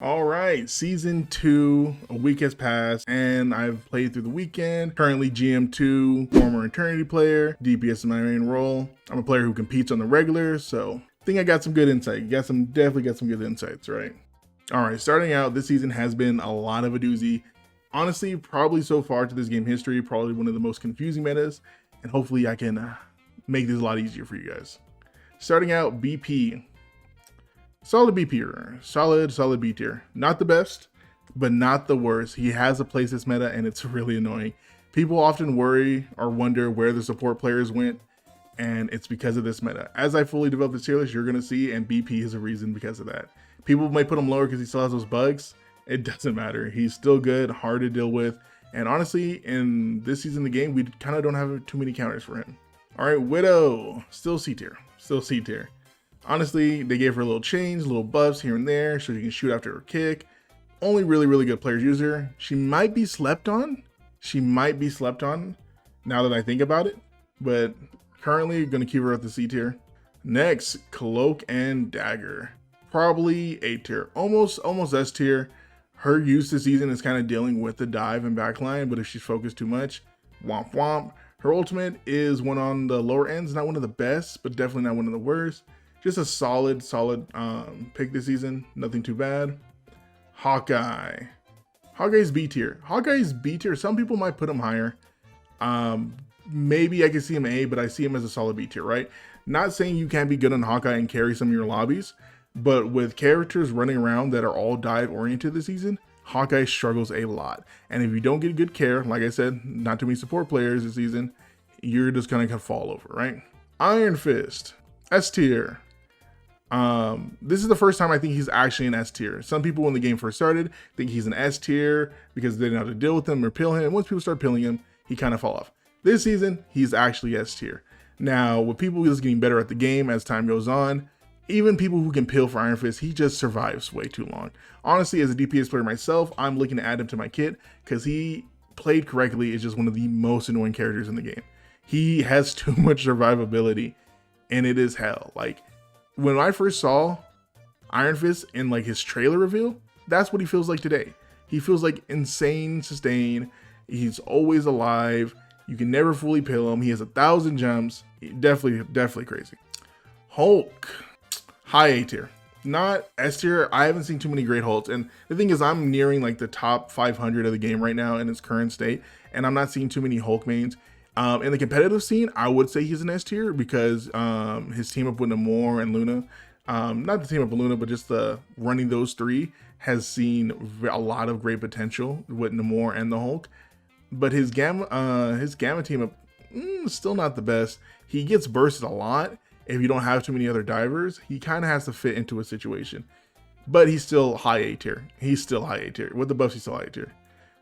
All right, season 2, a week has passed, and I've played through the weekend. Currently GM2, former Eternity player, DPS is my main role. I'm a player who competes on the regular, so I think I got some good insight. Definitely got some good insights, right? All right, starting out, this season has been a lot of a doozy. Honestly, probably so far to this game history, probably one of the most confusing metas, and hopefully I can make this a lot easier for you guys. Starting out, BP. Solid B tier, solid B tier. Not the best, but not the worst. He has a place this meta, and it's really annoying. People often worry or wonder where the support players went, and it's because of this meta. As I fully develop this tier list, you're gonna see, and BP is a reason because of that. People might put him lower because he still has those bugs. It doesn't matter. He's still good, hard to deal with, and honestly, in this season of the game, we kind of don't have too many counters for him. All right, Widow, still C tier, still C tier. Honestly, they gave her a little change, little buffs here and there, so she can shoot after her kick. Only really good players use her. She might be slept on. She might be slept on now that I think about it, but currently gonna keep her at the C tier. Next, Cloak and Dagger. Probably A tier, almost S tier. Her use this season is kind of dealing with the dive and backline, but if she's focused too much, womp womp. Her ultimate is one on the lower ends, not one of the best, but definitely not one of the worst. Just a solid pick this season. Nothing too bad. Hawkeye. Hawkeye's B tier. Hawkeye's B tier. Some people might put him higher. Maybe I can see him A, but I see him as a solid B tier, right? Not saying you can't be good on Hawkeye and carry some of your lobbies, but with characters running around that are all dive oriented this season, Hawkeye struggles a lot. And if you don't get good care, like I said, not too many support players this season, you're just gonna fall over, right? Iron Fist. S tier. This is the first time I think he's actually an S tier. Some people when the game first started think he's an S tier because they didn't know how to deal with him or pill him. And once people start pilling him, he kind of fall off. This season, he's actually S tier. Now, with people just getting better at the game as time goes on, even people who can pill for Iron Fist, he just survives way too long. Honestly, as a DPS player myself, I'm looking to add him to my kit because he played correctly is just one of the most annoying characters in the game. He has too much survivability, and it is hell. Like, when I first saw Iron Fist in like his trailer reveal, that's what he feels like today. He feels like insane sustain. He's always alive. You can never fully pill him. He has 1,000 jumps. Definitely crazy. Hulk, high A tier, not S tier. I haven't seen too many great Hulks, and the thing is, I'm nearing like the top 500 of the game right now in its current state, and I'm not seeing too many Hulk mains. In the competitive scene, I would say he's an S tier because his team up with Namor and Luna, not the team up with Luna, but just the running those three has seen a lot of great potential with Namor and the Hulk. But his gamma team up, still not the best. He gets bursted a lot. If you don't have too many other divers, he kind of has to fit into a situation. But he's still high A tier. He's still high A tier. With the buffs, he's still high A tier.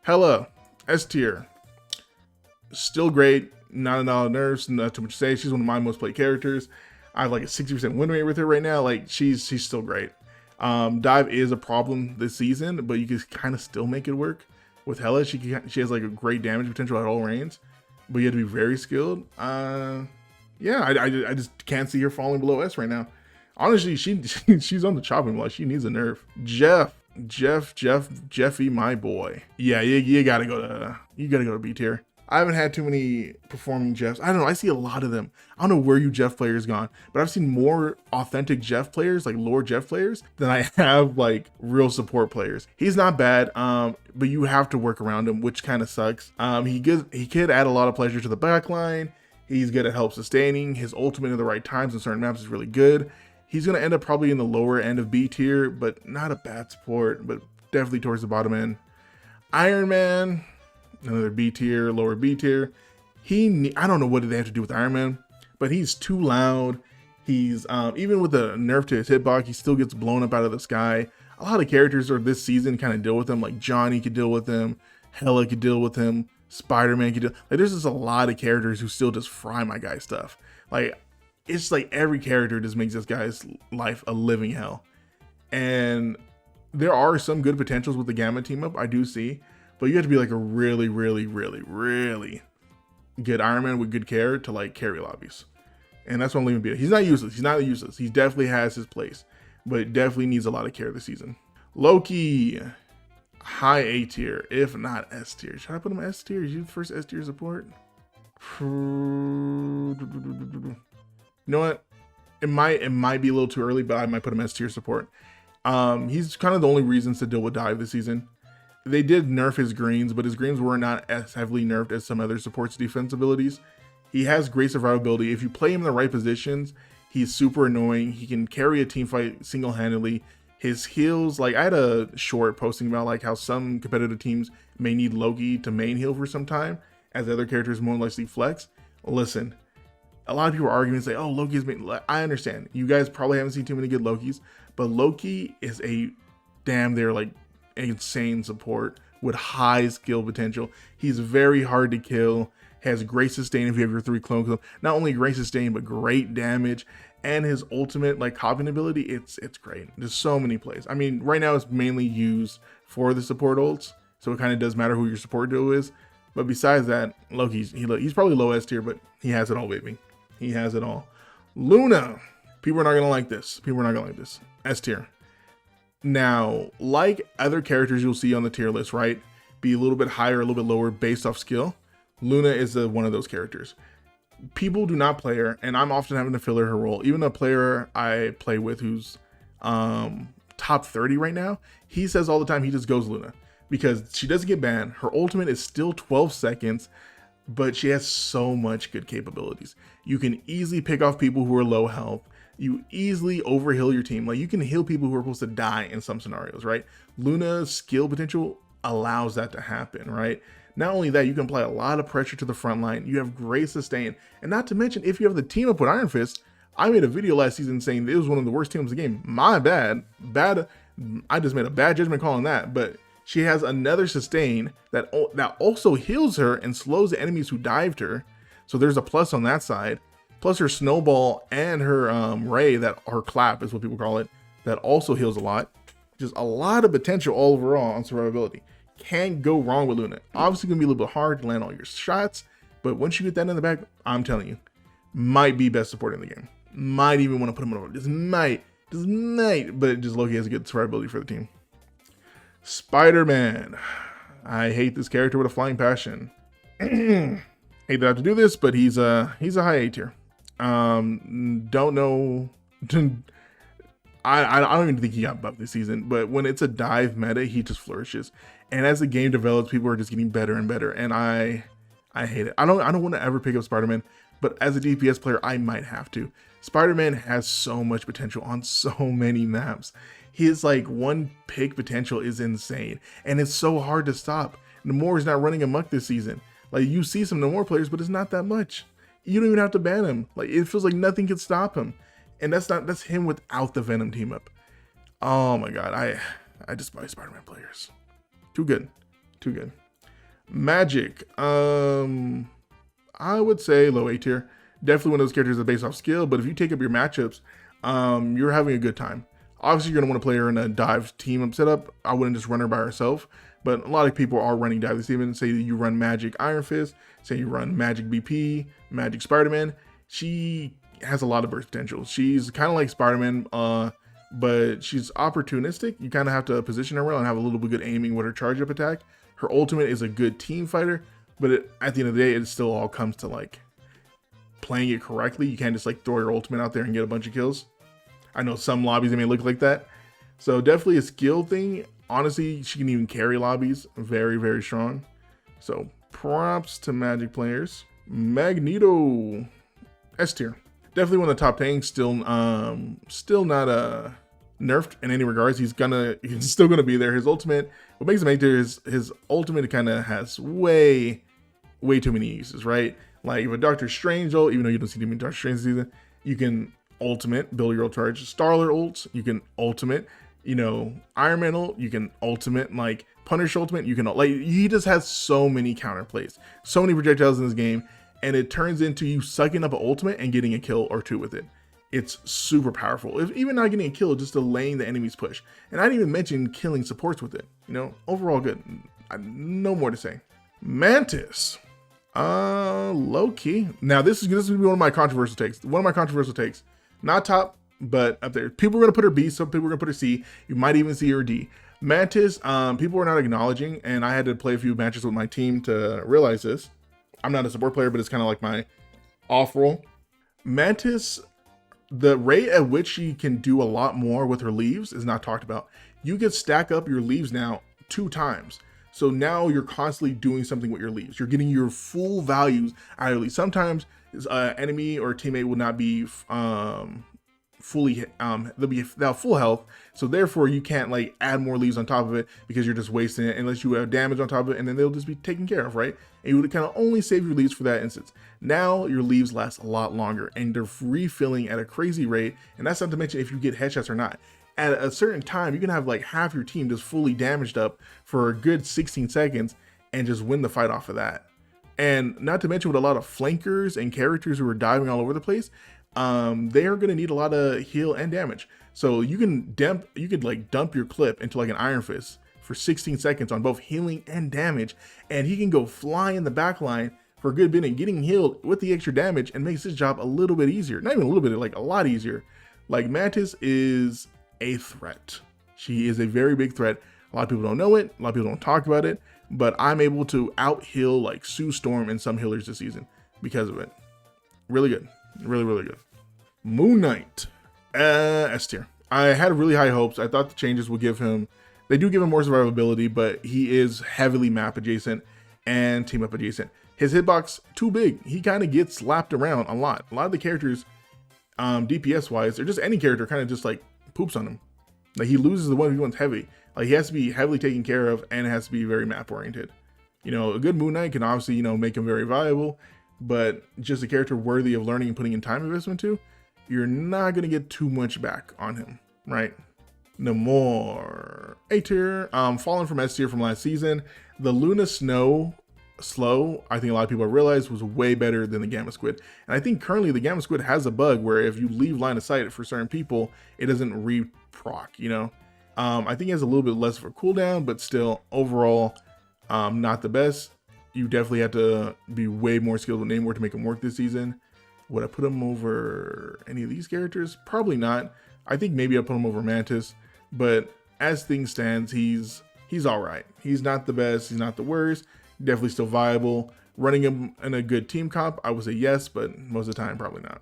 Hela, S tier. Still great, not a lot of nerfs, not too much to say. She's one of my most played characters. I have like a 60% win rate with her right now. Like she's still great. Dive is a problem this season, but you can kind of still make it work. With Hela, she has like a great damage potential at all range, but you have to be very skilled. Yeah, I just can't see her falling below S right now. Honestly, she's on the chopping block. She needs a nerf. Jeffy, my boy. Yeah, you gotta go to B tier. I haven't had too many performing Jeffs. I don't know. I see a lot of them. I don't know where you Jeff players gone, but I've seen more authentic Jeff players, like lore Jeff players, than I have like real support players. He's not bad, but you have to work around him, which kind of sucks. He could add a lot of pleasure to the backline. He's good at help sustaining. His ultimate at the right times in certain maps is really good. He's gonna end up probably in the lower end of B tier, but not a bad support, but definitely towards the bottom end. Iron Man. Another B tier, lower B tier. I don't know what they have to do with Iron Man, but he's too loud. He's even with the nerf to his hitbox, he still gets blown up out of the sky. A lot of characters are this season kind of deal with him, like Johnny could deal with him, Hela could deal with him, Spider-Man could deal. Like there's just a lot of characters who still just fry my guy's stuff. Like it's like every character just makes this guy's life a living hell. And there are some good potentials with the Gamma team up, I do see. But you have to be like a really good Iron Man with good care to like carry lobbies. And that's what I'm leaving be. He's not useless. He definitely has his place, but definitely needs a lot of care this season. Loki, high A tier, if not S tier. Should I put him S tier? Is he the first S tier support? You know what? It might be a little too early, but I might put him S tier support. He's kind of the only reasons to deal with dive this season. They did nerf his greens, but his greens were not as heavily nerfed as some other supports' defense abilities. He has great survivability. If you play him in the right positions, he's super annoying. He can carry a team fight single-handedly. His heals, like I had a short posting about like how some competitive teams may need Loki to main heal for some time, as other characters more likely flex. Listen, a lot of people are arguing and say, oh, Loki's main. I understand. You guys probably haven't seen too many good Lokis, but Loki is a damn near like insane support with high skill potential. He's very hard to kill, has great sustain if you have your 3 clones. Not only great sustain, but great damage. And his ultimate like copying ability, it's great. There's so many plays. I mean, right now it's mainly used for the support ults, so it kind of does matter who your support duo is. But besides that, Loki's he's probably low S tier, but he has it all, baby. He has it all. Luna, people are not gonna like this. People are not gonna like this. S tier. Now, like other characters you'll see on the tier list, right? Be a little bit higher, a little bit lower based off skill. Luna is one of those characters. People do not play her, and I'm often having to fill her role. Even a player I play with who's top 30 right now, he says all the time he just goes Luna because she doesn't get banned. Her ultimate is still 12 seconds, but she has so much good capabilities. You can easily pick off people who are low health. You easily overheal your team. Like you can heal people who are supposed to die in some scenarios, right? Luna's skill potential allows that to happen, right? Not only that, you can apply a lot of pressure to the front line. You have great sustain. And not to mention, if you have the team up with Iron Fist, I made a video last season saying it was one of the worst teams in the game. My bad. I just made a bad judgment call on that. But she has another sustain that also heals her and slows the enemies who dived her. So there's a plus on that side. Plus her snowball and her ray, that her clap is what people call it, that also heals a lot. Just a lot of potential all overall on survivability. Can't go wrong with Luna. Obviously gonna be a little bit hard to land all your shots, but once you get that in the back, I'm telling you, might be best support in the game. Might even want to put him over. Just might, but just Loki has a good survivability for the team. Spider-Man. I hate this character with a flying passion. Hate that I have to do this, but he's a high A tier. Don't know. I don't even think he got buffed this season, but when it's a dive meta, he just flourishes. And as the game develops, people are just getting better and better, and I hate it. I don't want to ever pick up Spider-Man, but as a DPS player, I might have to. Spider-Man has so much potential on so many maps. His like one pick potential is insane, and it's so hard to stop. Namor is not running amok this season. Like you see some Namor players, but it's not that much. You don't even have to ban him. Like it feels like nothing can stop him. And that's him without the Venom team up. Oh my god, I despise Spider-Man players. Too good. Magic. I would say low A tier. Definitely one of those characters that are based off skill, but if you take up your matchups, you're having a good time. Obviously, you're gonna want to play her in a dive team up setup. I wouldn't just run her by herself, but a lot of people are running dive this season. Say you run Magic Iron Fist, say you run Magic BP, Magic Spider-Man. She has a lot of burst potential. She's kind of like Spider-Man, but she's opportunistic. You kind of have to position her well and have a little bit good aiming with her charge up attack. Her ultimate is a good team fighter, but at the end of the day, it still all comes to like playing it correctly. You can't just like throw your ultimate out there and get a bunch of kills. I know some lobbies, they may look like that. So definitely a skill thing. Honestly, she can even carry lobbies. Very, very strong. So props to Magic players. Magneto, S tier. Definitely one of the top tanks. Still not nerfed in any regards. He's still gonna be there. His ultimate, what makes him A tier is his ultimate kind of has way too many uses, right? Like if a Doctor Strange ult, even though you don't see too many Doctor Strange season, you can ultimate, build your ult charge. Starler ults, you can ultimate. You know, Iron Man ult, you can ultimate. Like Punisher ultimate, you can like. He just has so many counterplays, so many projectiles in this game, and it turns into you sucking up an ultimate and getting a kill or two with it. It's super powerful. If even not getting a kill, just delaying the enemy's push. And I didn't even mention killing supports with it. You know, overall good. No more to say. Mantis. Low key. Now this is gonna be one of my controversial takes. Not top, but up there. People are gonna put her B, some people are gonna put her C. You might even see her D. Mantis, people were not acknowledging, and I had to play a few matches with my team to realize this. I'm not a support player, but it's kind of like my off role. Mantis, the rate at which she can do a lot more with her leaves is not talked about. You can stack up your leaves now 2 times. So now you're constantly doing something with your leaves. You're getting your full values out of leaves. Sometimes enemy or teammate will not be fully they'll have full health, so therefore you can't like add more leaves on top of it because you're just wasting it unless you have damage on top of it, and then they'll just be taken care of, right? And you would kind of only save your leaves for that instance. Now your leaves last a lot longer and they're refilling at a crazy rate, and that's not to mention if you get headshots or not. At a certain time you can have like half your team just fully damaged up for a good 16 seconds and just win the fight off of that. And not to mention with a lot of flankers and characters who are diving all over the place, they are going to need a lot of heal and damage. So you could like dump your clip into like an Iron Fist for 16 seconds on both healing and damage, and he can go fly in the back line for a good bit and getting healed with the extra damage, and makes his job a little bit easier. Not even a little bit, like a lot easier. Like Mantis is a threat. She is a very big threat. A lot of people don't know it. A lot of people don't talk about it, but I'm able to out heal like Sue Storm and some healers this season because of it. Really good. Really, really good. Moon Knight, S tier. I had really high hopes. I thought the changes would give him, they do give him more survivability, but he is heavily map adjacent and team up adjacent. His hitbox too big. He kind of gets slapped around a lot. A lot of the characters, DPS wise, or just any character, kind of just like poops on him. Like he loses the one he wants heavy. Like he has to be heavily taken care of, and it has to be very map oriented. You know, a good Moon Knight can obviously, you know, make him very valuable, but just a character worthy of learning and putting in time investment to, you're not going to get too much back on him, right? No more. A tier, fallen from S tier from last season. The Luna Snow Slow, I think a lot of people have realized, was way better than the Gamma Squid. And I think currently the Gamma Squid has a bug where if you leave line of sight for certain people, it doesn't re-proc, you know? I think it has a little bit less of a cooldown, but still overall, not the best. You definitely have to be way more skilled with Namor to make him work this season. Would I put him over any of these characters? Probably not. I think maybe I'll put him over Mantis, but as things stands, he's all right. He's not the best. He's not the worst. Definitely still viable. Running him in a good team comp, I would say yes, but most of the time, probably not.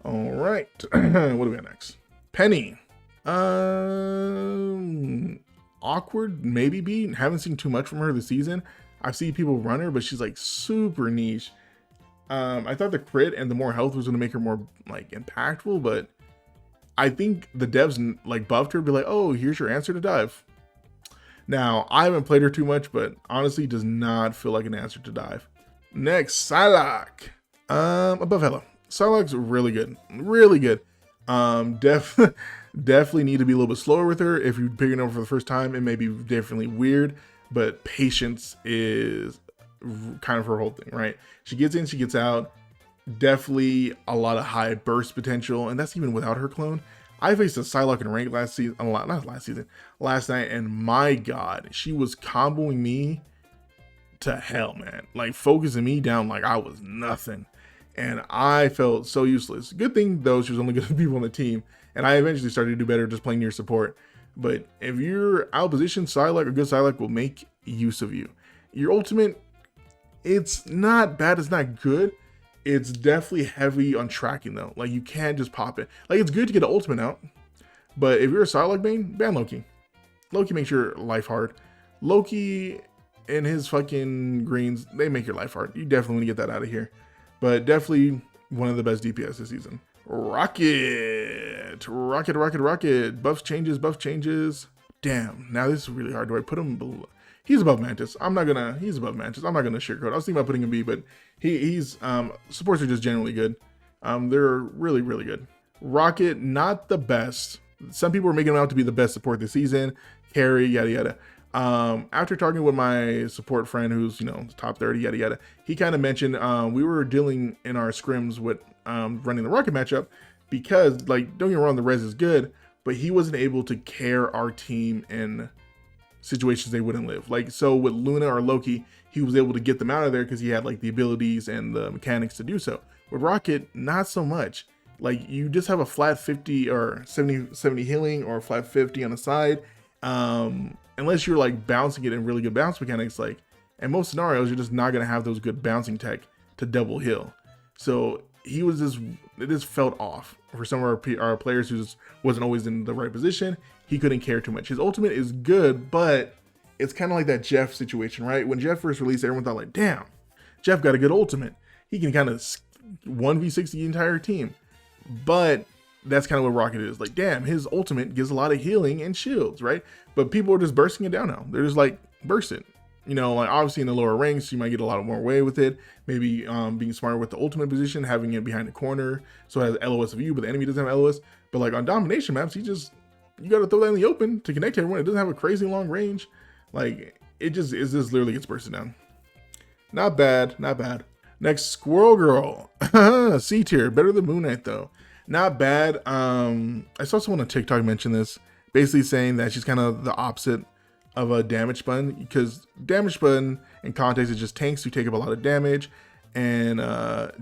All right. What do we got next? Penny. Awkward, maybe B. Haven't seen too much from her this season. I've seen people run her, but she's like super niche. I thought the crit and the more health was going to make her more like impactful, but I think the devs like buffed her to be like, oh, here's your answer to dive. Now, I haven't played her too much, but honestly does not feel like an answer to dive. Next, Psylocke. Above Hela. Psylocke's really good. Really good. Definitely need to be a little bit slower with her. If you're picking her up for the first time, it may be definitely weird, but patience is kind of her whole thing, right? She gets in, she gets out. Definitely a lot of high burst potential, and that's even without her clone. I faced a Psylocke in rank last night, and my god, she was comboing me to hell, man. Like focusing me down like I was nothing, and I felt so useless. Good thing though, she was only good people on the team, and I eventually started to do better just playing near support. But if you're out of position, Psylocke, a good Psylocke will make use of you. Your ultimate, it's not bad, it's not good. It's definitely heavy on tracking though. Like you can't just pop it. Like it's good to get an ultimate out, but if you're a Psylocke main, ban Loki. Loki makes your life hard. Loki and his fucking greens, they make your life hard. You definitely want to get that out of here. But definitely one of the best DPS this season. Rocket. Buffs changes. Damn, now this is really hard. Do I put him below? He's above Mantis. He's above Mantis. I'm not gonna sugarcoat. I was thinking about putting him B, but he's supports are just generally good. They're really, really good. Rocket, not the best. Some people are making him out to be the best support this season. Carry, yada yada. After talking with my support friend who's, you know, top 30, yada yada, he kind of mentioned we were dealing in our scrims with running the Rocket matchup because, like, don't get me wrong, the res is good, but he wasn't able to carry our team in situations they wouldn't live. Like, so with Luna or Loki, he was able to get them out of there because he had like the abilities and the mechanics to do so. With Rocket, not so much. Like you just have a flat 50 or 70 healing or a flat 50 on the side. unless you're like bouncing it in really good bounce mechanics, like in most scenarios, you're just not going to have those good bouncing tech to double heal. So he was just, it just felt off for some of our players who just wasn't always in the right position. He couldn't care too much. His ultimate is good, but it's kind of like that Jeff situation, right? When Jeff first released, everyone thought like, damn, Jeff got a good ultimate. He can kind of 1v6 the entire team. But that's kind of what Rocket is. Like, damn, his ultimate gives a lot of healing and shields, right? But people are just bursting it down now. They're just like, burst it. You know, like obviously in the lower ranks, you might get a lot more way with it. Maybe being smarter with the ultimate position, having it behind the corner, so it has LOS of you, but the enemy doesn't have LOS. But like on domination maps, you got to throw that in the open to connect everyone. It doesn't have a crazy long range. Like it just literally gets bursted down. Not bad, not bad. Next, Squirrel Girl, C tier, better than Moon Knight though. Not bad. I saw someone on TikTok mention this, basically saying that she's kind of the opposite of a damage button, because damage button in context is just tanks who take up a lot of damage and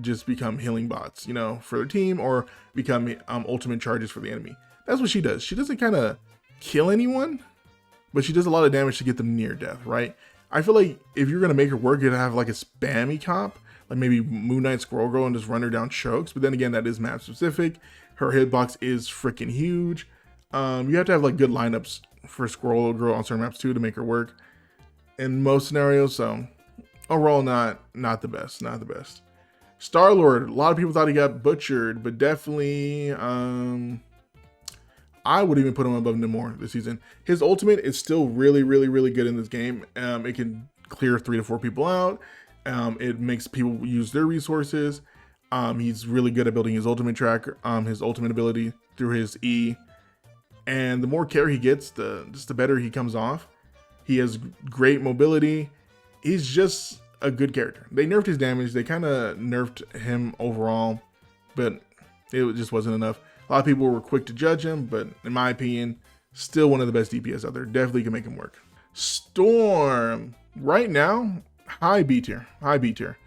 just become healing bots, you know, for the team, or become ultimate charges for the enemy. That's what she does. She doesn't kind of kill anyone, but she does a lot of damage to get them near death, right? I feel like if you're gonna make her work, you'd have like a spammy comp, like maybe Moon Knight Squirrel Girl and just run her down chokes. But then again, that is map specific. Her hitbox is freaking huge. You have to have like good lineups for Squirrel Girl on certain maps too to make her work in most scenarios. So overall, not the best, not the best. Star-Lord, a lot of people thought he got butchered, but definitely I would even put him above Namor this season. His ultimate is still really good in this game. It can clear 3 to 4 people out. It makes people use their resources. He's really good at building his ultimate tracker, his ultimate ability through his E. And the more care he gets, the better he comes off. He has great mobility. He's just a good character. They nerfed his damage. They kind of nerfed him overall, but it just wasn't enough. A lot of people were quick to judge him, but in my opinion, still one of the best DPS out there. Definitely can make him work. Storm, right now, high B tier, high B tier.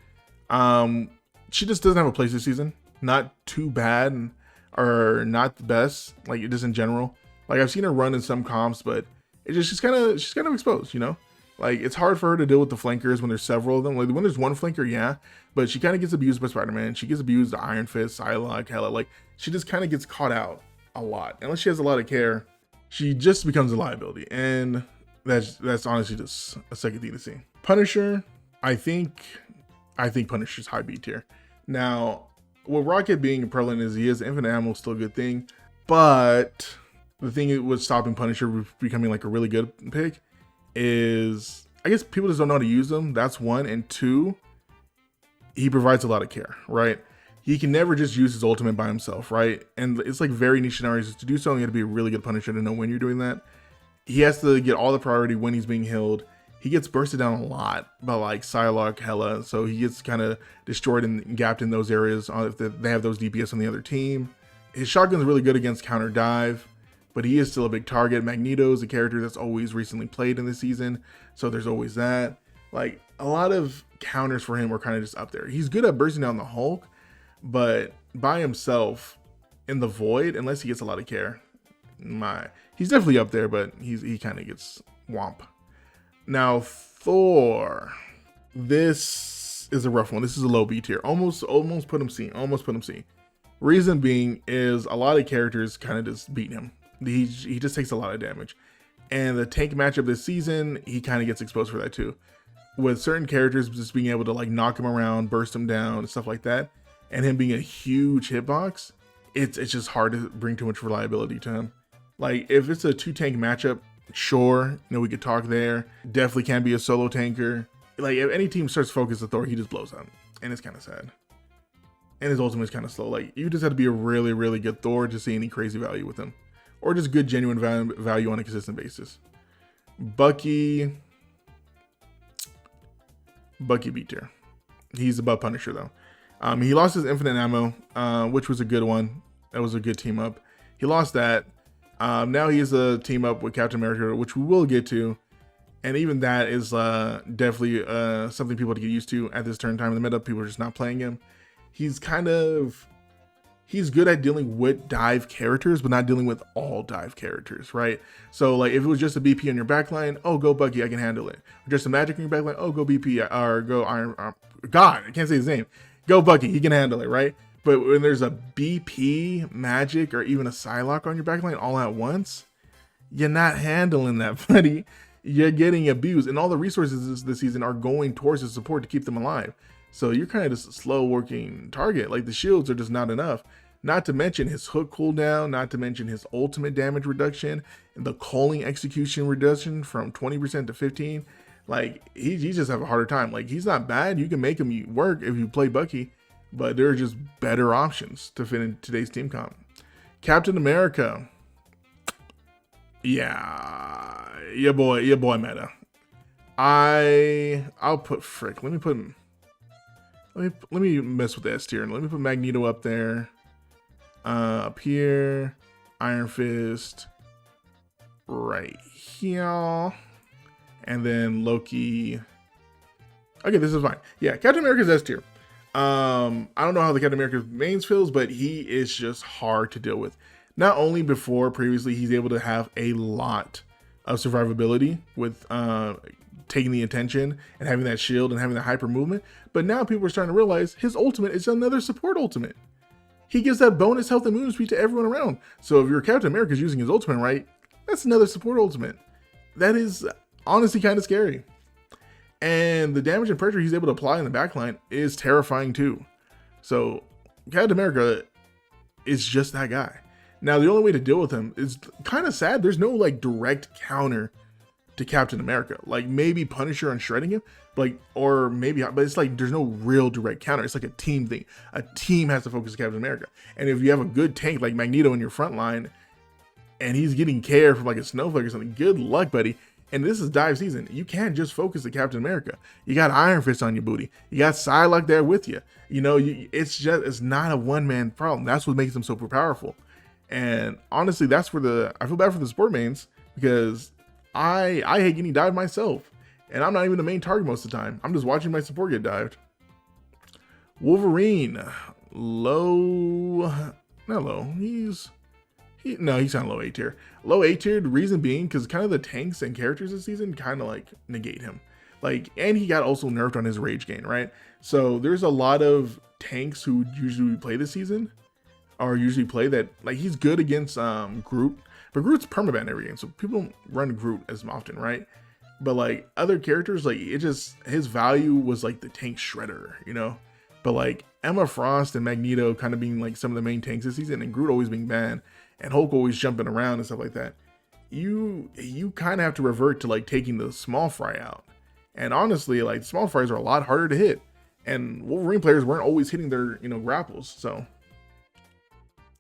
She just doesn't have a place this season. Not too bad, or not the best, like just in general. Like I've seen her run in some comps, but it's just she's kind of exposed, you know. Like it's hard for her to deal with the flankers when there's several of them. Like when there's one flanker, yeah, but she kind of gets abused by Spider-Man. She gets abused by Iron Fist, Psylocke, Hela. Like she just kind of gets caught out a lot. Unless she has a lot of care, she just becomes a liability, and that's honestly just a second thing to see. Punisher, I think Punisher's high B tier. Now, with Rocket being prevalent as he is, infinite ammo is still a good thing, but the thing with stopping Punisher becoming like a really good pick is, I guess people just don't know how to use them. That's one. And two, he provides a lot of care, right? He can never just use his ultimate by himself, right? And it's like very niche scenarios. To do so, you have to be a really good Punisher to know when you're doing that. He has to get all the priority when he's being healed. He gets bursted down a lot by like Psylocke, Hela, so he gets kind of destroyed and gapped in those areas if they have those DPS on the other team. His shotgun's really good against counter dive, but he is still a big target. Magneto is a character that's always recently played in this season, so there's always that. Like a lot of counters for him are kind of just up there. He's good at bursting down the Hulk, but by himself in the void, unless he gets a lot of care, he's definitely up there, but he kind of gets womp. Now Thor, this is a rough one. This is a low B tier. Almost put him C. Almost put him C. Reason being is a lot of characters kind of just beat him. He just takes a lot of damage, and the tank matchup this season, he kind of gets exposed for that too. With certain characters just being able to like knock him around, burst him down, and stuff like that, and him being a huge hitbox, it's just hard to bring too much reliability to him. Like if it's a 2-tank matchup, sure, you know, we could talk there. Definitely can be a solo tanker. Like if any team starts focus on Thor, he just blows up, and it's kind of sad. And his ultimate is kind of slow. Like you just have to be a really good Thor to see any crazy value with him, or just good genuine value on a consistent basis. Bucky B tier. He's above Punisher though. He lost his infinite ammo, which was a good one. That was a good team up. He lost that. Now he is a team up with Captain America, which we will get to. And even that is definitely something people to get used to at this turn time in the meta. People are just not playing him. He's kind of he's good at dealing with dive characters, but not dealing with all dive characters, right? So like if it was just a BP on your backline, oh, go Bucky, I can handle it. Or just a magic on your backline, oh, go BP, or go Iron, God, I can't say his name. Go Bucky, he can handle it, right? But when there's a BP, magic, or even a Psylocke on your backline all at once, you're not handling that, buddy. You're getting abused, and all the resources this season are going towards the support to keep them alive. So you're kind of just a slow working target. Like the shields are just not enough. Not to mention his hook cooldown, not to mention his ultimate damage reduction, and the calling execution reduction from 20% to 15. Like he just have a harder time. Like he's not bad. You can make him work if you play Bucky, but there are just better options to fit in today's team comp. Captain America. Yeah, your boy meta. I'll put frick. Let me mess with the S tier and let me put Magneto up there. Up here, Iron Fist right here, and then Loki. Okay, this is fine. Yeah, Captain America's S tier. I don't know how the Captain America's mains feels, but he is just hard to deal with. Not only before previously he's able to have a lot of survivability with taking the attention and having that shield and having the hyper movement, but now people are starting to realize his ultimate is another support ultimate. He gives that bonus health and movement speed to everyone around. So if your Captain America is using his ultimate right, that's another support ultimate. That is honestly kind of scary. And the damage and pressure he's able to apply in the backline is terrifying too. So Captain America is just that guy. Now the only way to deal with him is kind of sad. There's no like direct counter to Captain America. Like maybe Punisher on shredding him, but it's like there's no real direct counter. It's like a team thing. A team has to focus on Captain America. And if you have a good tank like Magneto in your front line and he's getting care from like a snowflake or something, good luck, buddy. And this is dive season. You can't just focus on Captain America. You got Iron Fist on your booty. You got Psylocke there with you. You know, it's not a one-man problem. That's what makes them so powerful. And honestly, that's where I feel bad for the support mains, because I hate getting dived myself. And I'm not even the main target most of the time. I'm just watching my support get dived. Wolverine. Not low. He's kind of low A tier. Low A tier, the reason being because kind of the tanks and characters this season kind of like negate him. Like, and he got also nerfed on his rage gain, right? So there's a lot of tanks who usually play this season, or usually play that, like he's good against Groot, but Groot's permaban every game, so people don't run Groot as often, right? But like other characters, like his value was like the tank shredder, you know? But like Emma Frost and Magneto kind of being like some of the main tanks this season, and Groot always being banned, and Hulk always jumping around and stuff like that, you kind of have to revert to like taking the small fry out. And honestly, like small fries are a lot harder to hit, and Wolverine players weren't always hitting their grapples, so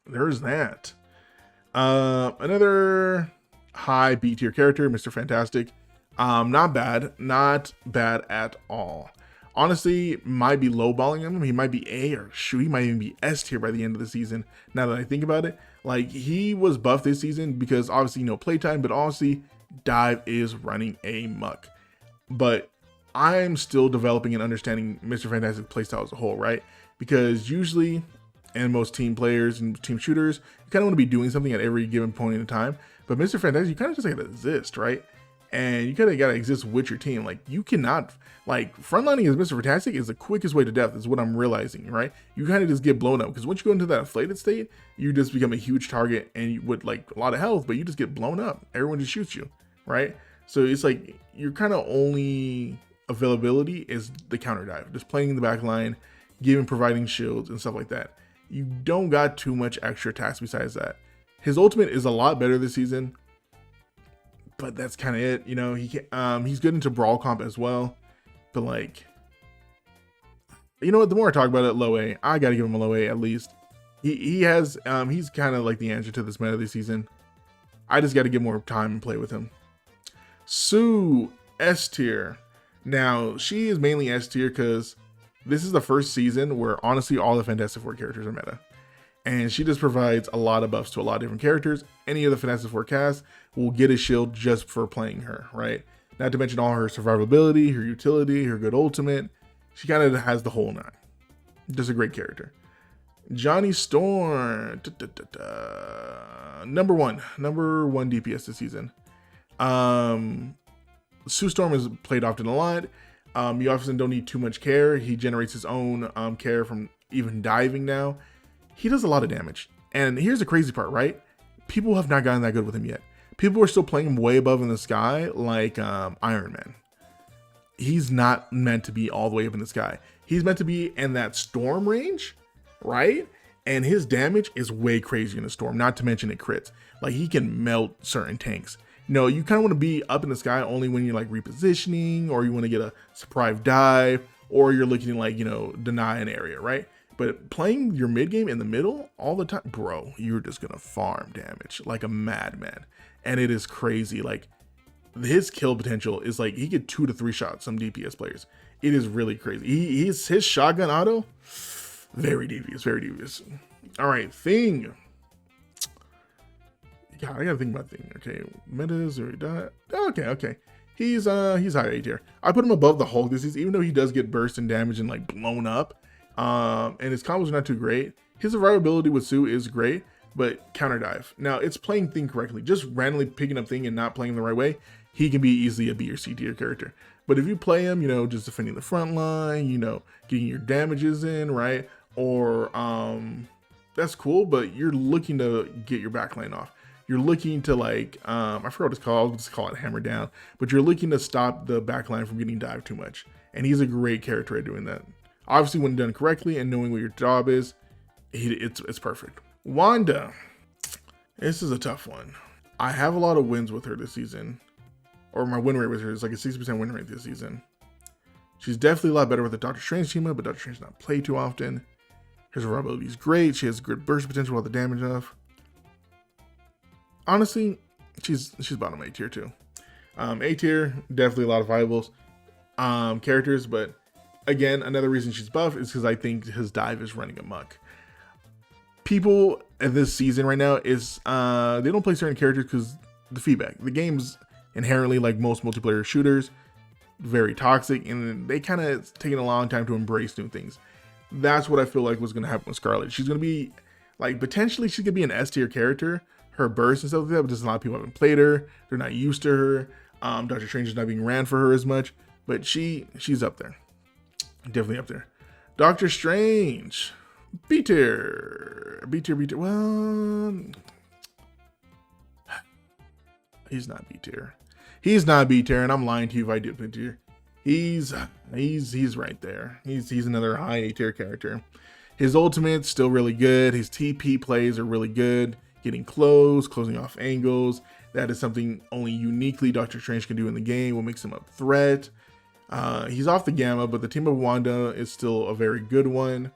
there's that. Another high B tier character, Mr. Fantastic. Not bad at all. Honestly, might be lowballing him. He might be A, or shoot, he might even be S tier by the end of the season. Now that I think about it, like he was buffed this season because obviously no playtime, but honestly, dive is running amok. But I'm still developing and understanding Mr. Fantastic's playstyle as a whole, right? Because usually, and most team players and team shooters, you kind of want to be doing something at every given point in time. But Mr. Fantastic, you kind of just gotta exist, right? And you kind of gotta exist with your team. Like you cannot, like frontlining as Mr. Fantastic is the quickest way to death, is what I'm realizing, right? You kind of just get blown up, because once you go into that inflated state, you just become a huge target, and you would like a lot of health, but you just get blown up. Everyone just shoots you, right? So it's like your kind of only availability is the counter dive, just playing in the back line, providing shields and stuff like that. You don't got too much extra tasks besides that. His ultimate is a lot better this season, but that's kind of it. You know, he's good into brawl comp as well, but like, you know what? The more I talk about it, low A. I gotta give him a low A at least. He's kind of like the answer to this meta this season. I just got to get more time and play with him. Sue, S tier. Now she is mainly S tier because this is the first season where honestly all the Fantastic Four characters are meta. And she just provides a lot of buffs to a lot of different characters. Any of the Fantastic Four cast will get a shield just for playing her, right? Not to mention all her survivability, her utility, her good ultimate. She kind of has the whole nine. Just a great character. Johnny Storm, number one DPS this season. Sue Storm is played often a lot. You often don't need too much care. He generates his own care from even diving now. He does a lot of damage. And here's the crazy part, right? People have not gotten that good with him yet. People are still playing him way above in the sky, like Iron Man. He's not meant to be all the way up in the sky. He's meant to be in that storm range, right? And his damage is way crazy in a storm, not to mention it crits. Like, he can melt certain tanks. No, you kind of want to be up in the sky only when you're like repositioning, or you want to get a surprise dive, or you're looking to, like, you know, deny an area, right? But playing your mid game in the middle all the time, bro, you're just gonna farm damage like a madman. And it is crazy. Like, his kill potential is like, he get 2 to 3 shots, some DPS players. It is really crazy. His shotgun auto, very devious, very devious. All right, Thing. Yeah, I gotta think about Thing. Okay, metas or die. Okay. He's high A tier. I put him above the Hulk this season, even though he does get burst in damage and like blown up. And his combos are not too great. His survivability with Sue is great, but counter dive. Now, it's playing Thing correctly. Just randomly picking up Thing and not playing the right way, he can be easily a B or C tier character. But if you play him, you know, just defending the front line, you know, getting your damages in, right? Or that's cool, but you're looking to get your backline off. You're looking to, like, I forgot what it's called, I'll just call it hammer down, but you're looking to stop the backline from getting dived too much. And he's a great character at doing that. Obviously, when done correctly and knowing what your job is, it's perfect. Wanda, this is a tough one. I have a lot of wins with her this season, or my win rate with her is like a 60% win rate this season. She's definitely a lot better with the Doctor Strange team up, but Doctor Strange not played too often. Her survivability is great. She has good burst potential with the damage enough. Honestly, she's bottom A tier too. A tier, definitely a lot of viables characters, but again, another reason she's buff is because I think his dive is running amok. People in this season right now is they don't play certain characters because the feedback. The game's inherently, like most multiplayer shooters, very toxic, and they kind of taking a long time to embrace new things. That's what I feel like was going to happen with Scarlet. She's going to be, like, potentially she's going to be an S tier character, her burst and stuff like that, but just a lot of people haven't played her. They're not used to her. Doctor Strange is not being ran for her as much, but she's up there. Definitely up there. Doctor Strange, B tier. Well, he's not B tier. He's not B tier, and I'm lying to you if I did B tier. He's right there. He's another high A tier character. His ultimate's still really good. His TP plays are really good. Getting close, closing off angles. That is something only uniquely Doctor Strange can do in the game. What makes him a threat. He's off the gamma, but the team of Wanda is still a very good one.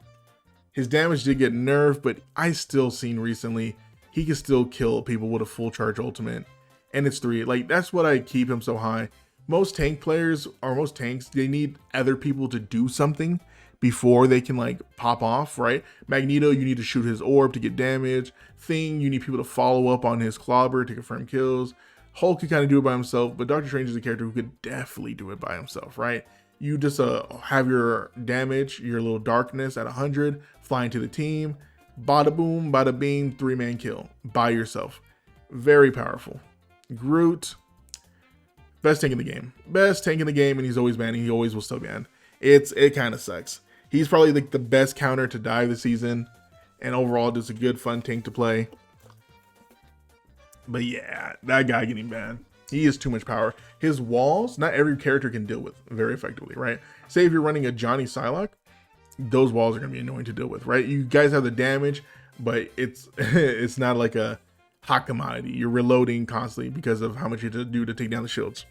His damage did get nerfed, but I still seen recently he can still kill people with a full charge ultimate. And it's 3. Like, that's what I keep him so high. Most tank players, or most tanks, they need other people to do something before they can, like, pop off, right? Magneto, you need to shoot his orb to get damage. Thing, you need people to follow up on his clobber to confirm kills. Hulk could kind of do it by himself, but Doctor Strange is a character who could definitely do it by himself, right? You just have your damage, your little darkness at 100, fly into the team, bada boom, bada beam, 3-man kill by yourself. Very powerful. Groot, best tank in the game. Best tank in the game, and he's always banned. He always will still ban. It kind of sucks. He's probably like the best counter to dive this season, and overall just a good fun tank to play. But yeah, that guy getting banned. He is too much power. His walls, not every character can deal with very effectively, right? Say if you're running a Johnny Psylocke, those walls are going to be annoying to deal with, right? You guys have the damage, but it's not like a hot commodity. You're reloading constantly because of how much you have to do to take down the shields.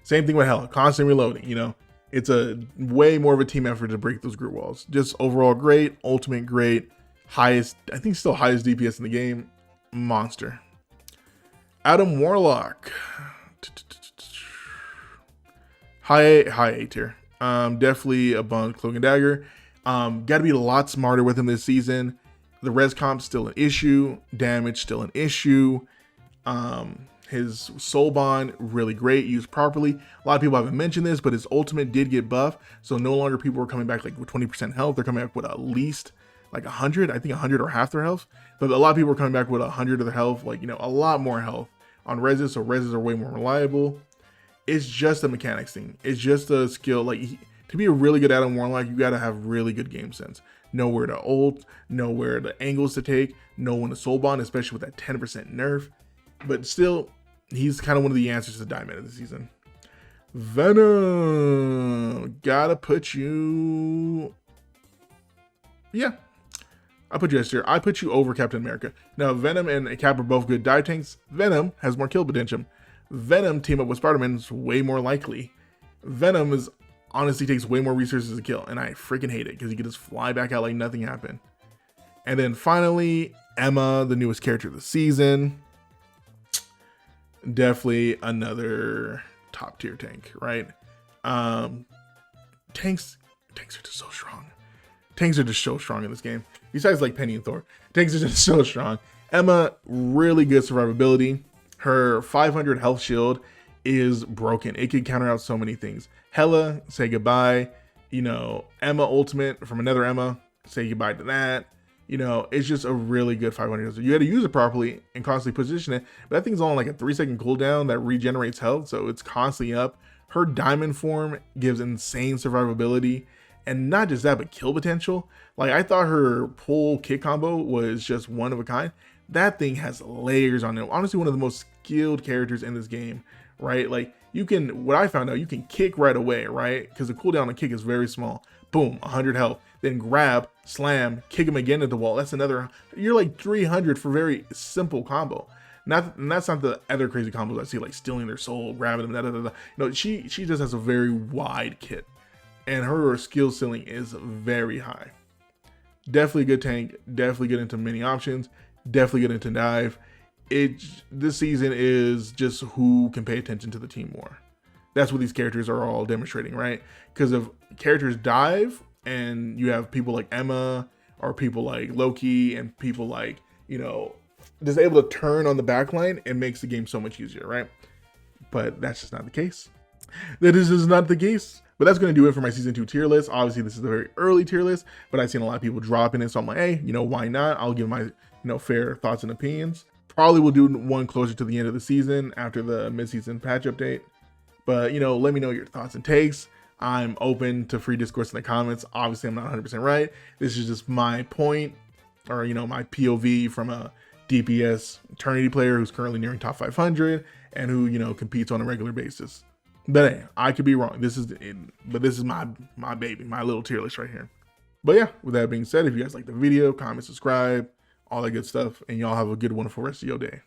Same thing with Hela, constant reloading, you know? It's a way more of a team effort to break those group walls. Just overall great, ultimate great, highest, I think still highest DPS in the game, monster. Adam Warlock, high A tier. Definitely above Cloak and Dagger. Got to be a lot smarter with him this season. The res comp still an issue. Damage still an issue. His soul bond really great, used properly. A lot of people haven't mentioned this, but his ultimate did get buffed, so no longer people are coming back like with 20% health. They're coming back with at least like 100. I think 100 or half their health. But a lot of people are coming back with 100 of their health, like, you know, a lot more health on reses. So reses are way more reliable. It's just a mechanics thing. It's just a skill. Like, to be a really good Adam Warlock, you got to have really good game sense. Know where to ult, know where the angles to take, know when to soul bond, especially with that 10% nerf. But still, he's kind of one of the answers to Diamond of the season. Venom, gotta put you. Yeah, I put you S tier. I put you over Captain America. Now, Venom and Cap are both good dive tanks. Venom has more kill potential. Venom team up with Spider-Man is way more likely. Venom is honestly takes way more resources to kill, and I freaking hate it because he can just fly back out like nothing happened. And then finally, Emma, the newest character of the season. Definitely another top tier tank, right? Tanks are just so strong. Tanks are just so strong in this game. Besides like Penny and Thor, tanks are just so strong. Emma, really good survivability. Her 500 health shield is broken. It can counter out so many things. Hela, say goodbye. You know, Emma ultimate from another Emma, say goodbye to that. You know, it's just a really good 500. So you got to use it properly and constantly position it. But that thing's on like a 3-second cooldown that regenerates health. So it's constantly up. Her diamond form gives insane survivability. And not just that, but kill potential. Like, I thought her pull kick combo was just one of a kind. That thing has layers on it. Honestly, one of the most skilled characters in this game, right? Like, you can, what I found out, you can kick right away, right? Because the cooldown on kick is very small. Boom, 100 health. Then grab, slam, kick him again at the wall. That's another, you're like 300 for very simple combo. And that's not the other crazy combos I see, like stealing their soul, grabbing them, da, da, da, da. No, she just has a very wide kit. And her skill ceiling is very high. Definitely a good tank, definitely good into many options, definitely good into dive. This season is just who can pay attention to the team more. That's what these characters are all demonstrating, right? Because if characters dive and you have people like Emma or people like Loki and people like, you know, just able to turn on the backline, it makes the game so much easier, right? But that's just not the case. That is just not the case. But that's going to do it for my season 2 tier list. Obviously, this is a very early tier list, but I've seen a lot of people dropping it. So I'm like, hey, you know, why not? I'll give my, you know, fair thoughts and opinions. Probably will do one closer to the end of the season after the mid-season patch update. But, you know, let me know your thoughts and takes. I'm open to free discourse in the comments. Obviously, I'm not 100% right. This is just my point, or, you know, my POV from a DPS Eternity player who's currently nearing top 500 and who, you know, competes on a regular basis. But hey, I could be wrong. This is my baby, my little tier list right here. But yeah, with that being said, if you guys like the video, comment, subscribe, all that good stuff, and y'all have a good, wonderful rest of your day.